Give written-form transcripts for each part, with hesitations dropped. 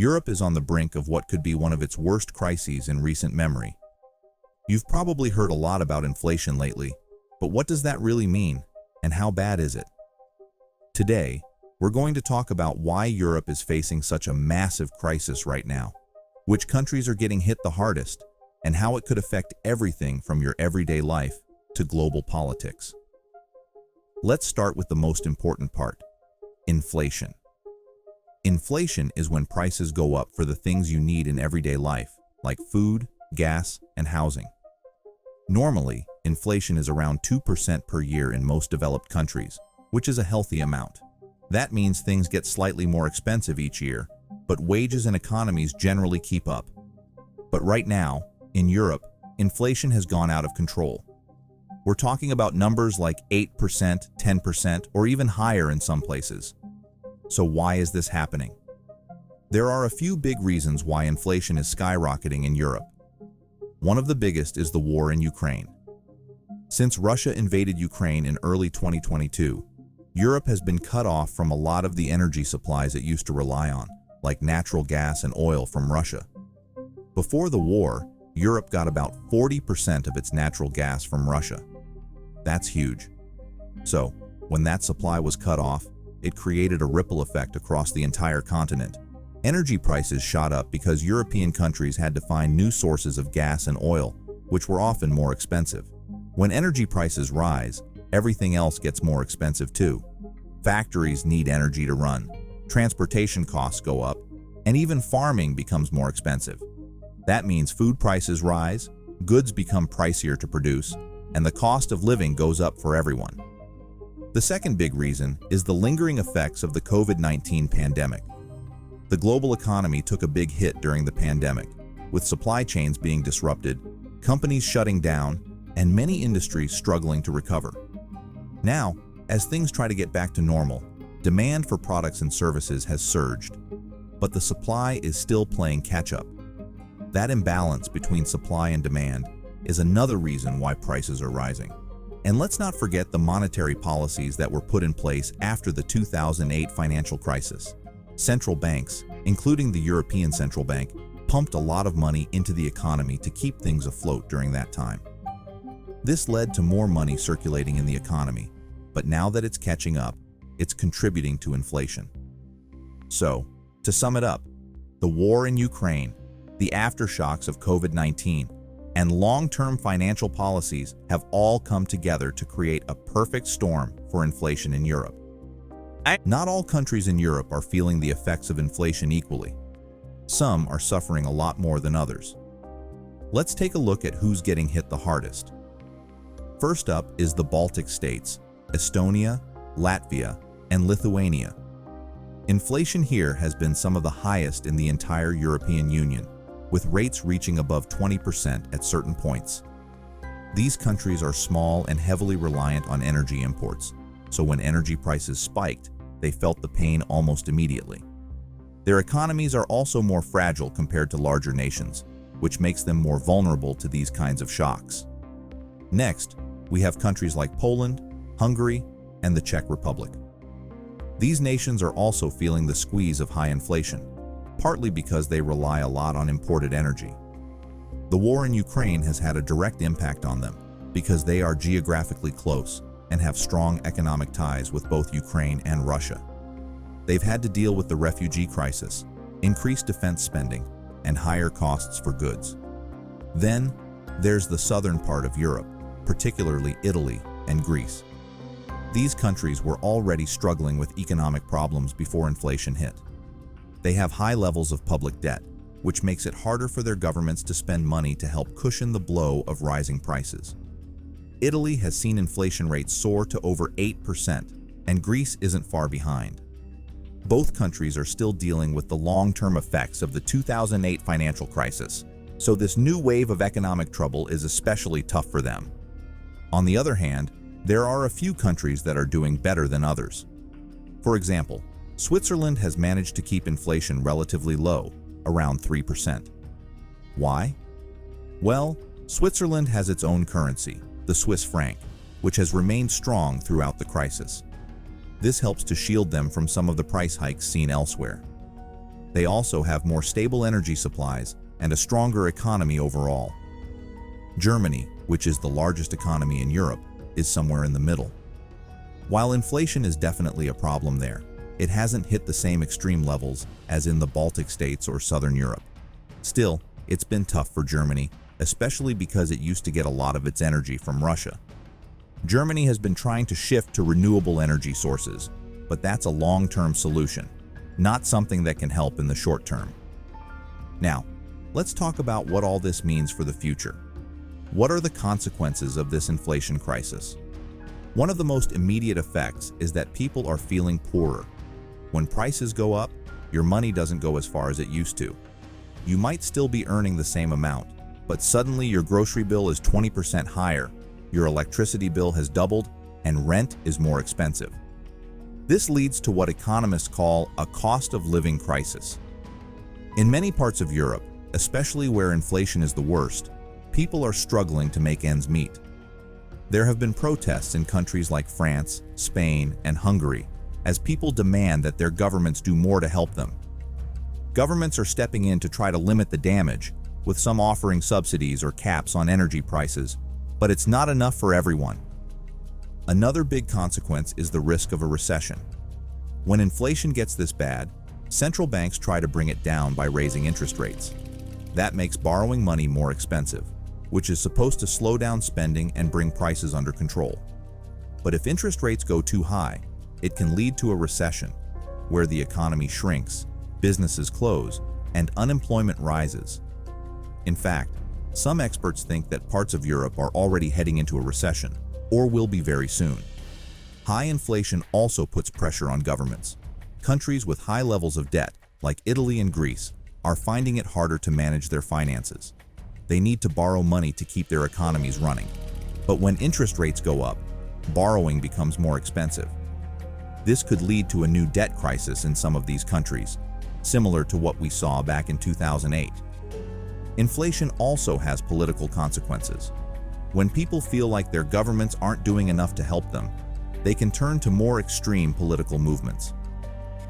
Europe is on the brink of what could be one of its worst crises in recent memory. You've probably heard a lot about inflation lately, but what does that really mean, and how bad is it? Today, we're going to talk about why Europe is facing such a massive crisis right now, which countries are getting hit the hardest, and how it could affect everything from your everyday life to global politics. Let's start with the most important part: inflation. Inflation is when prices go up for the things you need in everyday life, like food, gas, and housing. Normally, inflation is around 2% per year in most developed countries, which is a healthy amount. That means things get slightly more expensive each year, but wages and economies generally keep up. But right now, in Europe, inflation has gone out of control. We're talking about numbers like 8%, 10%, or even higher in some places. So why is this happening? There are a few big reasons why inflation is skyrocketing in Europe. One of the biggest is the war in Ukraine. Since Russia invaded Ukraine in early 2022, Europe has been cut off from a lot of the energy supplies it used to rely on, like natural gas and oil from Russia. Before the war, Europe got about 40% of its natural gas from Russia. That's huge. So, when that supply was cut off, it created a ripple effect across the entire continent. Energy prices shot up because European countries had to find new sources of gas and oil, which were often more expensive. When energy prices rise, everything else gets more expensive too. Factories need energy to run, transportation costs go up, and even farming becomes more expensive. That means food prices rise, goods become pricier to produce, and the cost of living goes up for everyone. The second big reason is the lingering effects of the COVID-19 pandemic. The global economy took a big hit during the pandemic, with supply chains being disrupted, companies shutting down, and many industries struggling to recover. Now, as things try to get back to normal, demand for products and services has surged, but the supply is still playing catch-up. That imbalance between supply and demand is another reason why prices are rising. And let's not forget the monetary policies that were put in place after the 2008 financial crisis. Central banks, including the European Central Bank, pumped a lot of money into the economy to keep things afloat during that time. This led to more money circulating in the economy, but now that it's catching up, it's contributing to inflation. So, to sum it up, the war in Ukraine, the aftershocks of COVID-19, and long-term financial policies have all come together to create a perfect storm for inflation in Europe. Not all countries in Europe are feeling the effects of inflation equally. Some are suffering a lot more than others. Let's take a look at who's getting hit the hardest. First up is the Baltic states, Estonia, Latvia, and Lithuania. Inflation here has been some of the highest in the entire European Union, with rates reaching above 20% at certain points. These countries are small and heavily reliant on energy imports, so when energy prices spiked, they felt the pain almost immediately. Their economies are also more fragile compared to larger nations, which makes them more vulnerable to these kinds of shocks. Next, we have countries like Poland, Hungary, and the Czech Republic. These nations are also feeling the squeeze of high inflation, partly because they rely a lot on imported energy. The war in Ukraine has had a direct impact on them because they are geographically close and have strong economic ties with both Ukraine and Russia. They've had to deal with the refugee crisis, increased defense spending, and higher costs for goods. Then, there's the southern part of Europe, particularly Italy and Greece. These countries were already struggling with economic problems before inflation hit. They have high levels of public debt, which makes it harder for their governments to spend money to help cushion the blow of rising prices. Italy has seen inflation rates soar to over 8%, and Greece isn't far behind. Both countries are still dealing with the long-term effects of the 2008 financial crisis, so this new wave of economic trouble is especially tough for them. On the other hand, there are a few countries that are doing better than others. For example, Switzerland has managed to keep inflation relatively low, around 3%. Why? Well, Switzerland has its own currency, the Swiss franc, which has remained strong throughout the crisis. This helps to shield them from some of the price hikes seen elsewhere. They also have more stable energy supplies and a stronger economy overall. Germany, which is the largest economy in Europe, is somewhere in the middle. While inflation is definitely a problem there, it hasn't hit the same extreme levels as in the Baltic states or Southern Europe. Still, it's been tough for Germany, especially because it used to get a lot of its energy from Russia. Germany has been trying to shift to renewable energy sources, but that's a long-term solution, not something that can help in the short term. Now, let's talk about what all this means for the future. What are the consequences of this inflation crisis? One of the most immediate effects is that people are feeling poorer. When prices go up, your money doesn't go as far as it used to. You might still be earning the same amount, but suddenly your grocery bill is 20% higher, your electricity bill has doubled, and rent is more expensive. This leads to what economists call a cost of living crisis. In many parts of Europe, especially where inflation is the worst, people are struggling to make ends meet. There have been protests in countries like France, Spain, and Hungary as people demand that their governments do more to help them. Governments are stepping in to try to limit the damage, with some offering subsidies or caps on energy prices, but it's not enough for everyone. Another big consequence is the risk of a recession. When inflation gets this bad, central banks try to bring it down by raising interest rates. That makes borrowing money more expensive, which is supposed to slow down spending and bring prices under control. But if interest rates go too high, it can lead to a recession, where the economy shrinks, businesses close, and unemployment rises. In fact, some experts think that parts of Europe are already heading into a recession, or will be very soon. High inflation also puts pressure on governments. Countries with high levels of debt, like Italy and Greece, are finding it harder to manage their finances. They need to borrow money to keep their economies running. But when interest rates go up, borrowing becomes more expensive. This could lead to a new debt crisis in some of these countries, similar to what we saw back in 2008. Inflation also has political consequences. When people feel like their governments aren't doing enough to help them, they can turn to more extreme political movements.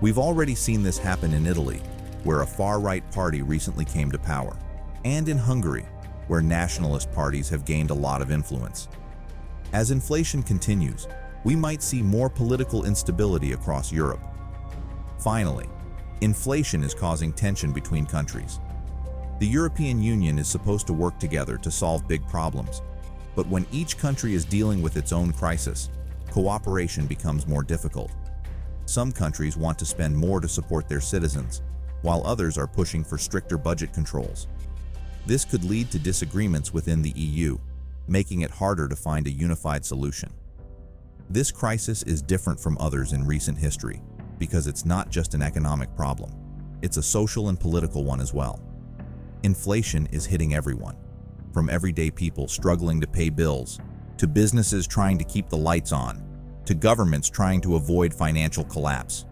We've already seen this happen in Italy, where a far-right party recently came to power, and in Hungary, where nationalist parties have gained a lot of influence. As inflation continues, we might see more political instability across Europe. Finally, inflation is causing tension between countries. The European Union is supposed to work together to solve big problems, but when each country is dealing with its own crisis, cooperation becomes more difficult. Some countries want to spend more to support their citizens, while others are pushing for stricter budget controls. This could lead to disagreements within the EU, making it harder to find a unified solution. This crisis is different from others in recent history because it's not just an economic problem, it's a social and political one as well. Inflation is hitting everyone, from everyday people struggling to pay bills, to businesses trying to keep the lights on, to governments trying to avoid financial collapse.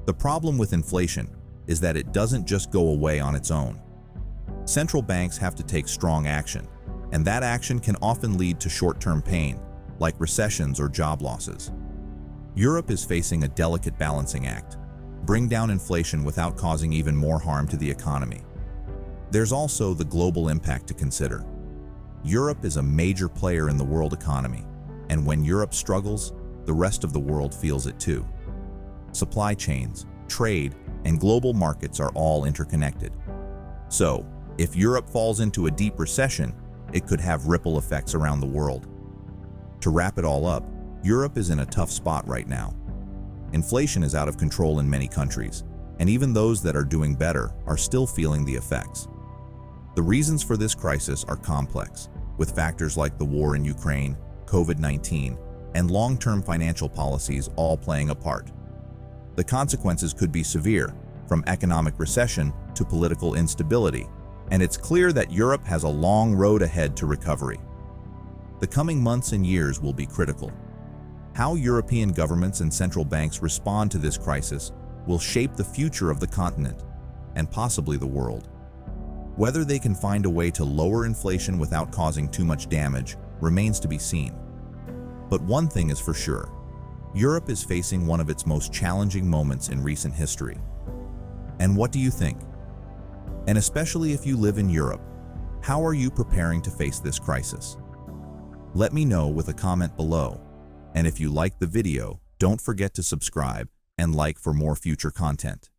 The problem with inflation is that it doesn't just go away on its own. Central banks have to take strong action, and that action can often lead to short-term pain, like recessions or job losses. Europe is facing a delicate balancing act: bring down inflation without causing even more harm to the economy. There's also the global impact to consider. Europe is a major player in the world economy, and when Europe struggles, the rest of the world feels it too. Supply chains, trade, and global markets are all interconnected. So, if Europe falls into a deep recession, it could have ripple effects around the world. To wrap it all up, Europe is in a tough spot right now. Inflation is out of control in many countries, and even those that are doing better are still feeling the effects. The reasons for this crisis are complex, with factors like the war in Ukraine, COVID-19, and long-term financial policies all playing a part. The consequences could be severe, from economic recession to political instability, and it's clear that Europe has a long road ahead to recovery. The coming months and years will be critical. How European governments and central banks respond to this crisis will shape the future of the continent, and possibly the world. Whether they can find a way to lower inflation without causing too much damage remains to be seen. But one thing is for sure: Europe is facing one of its most challenging moments in recent history. And what do you think? And especially if you live in Europe, how are you preparing to face this crisis? Let me know with a comment below. And if you liked the video, don't forget to subscribe and like for more future content.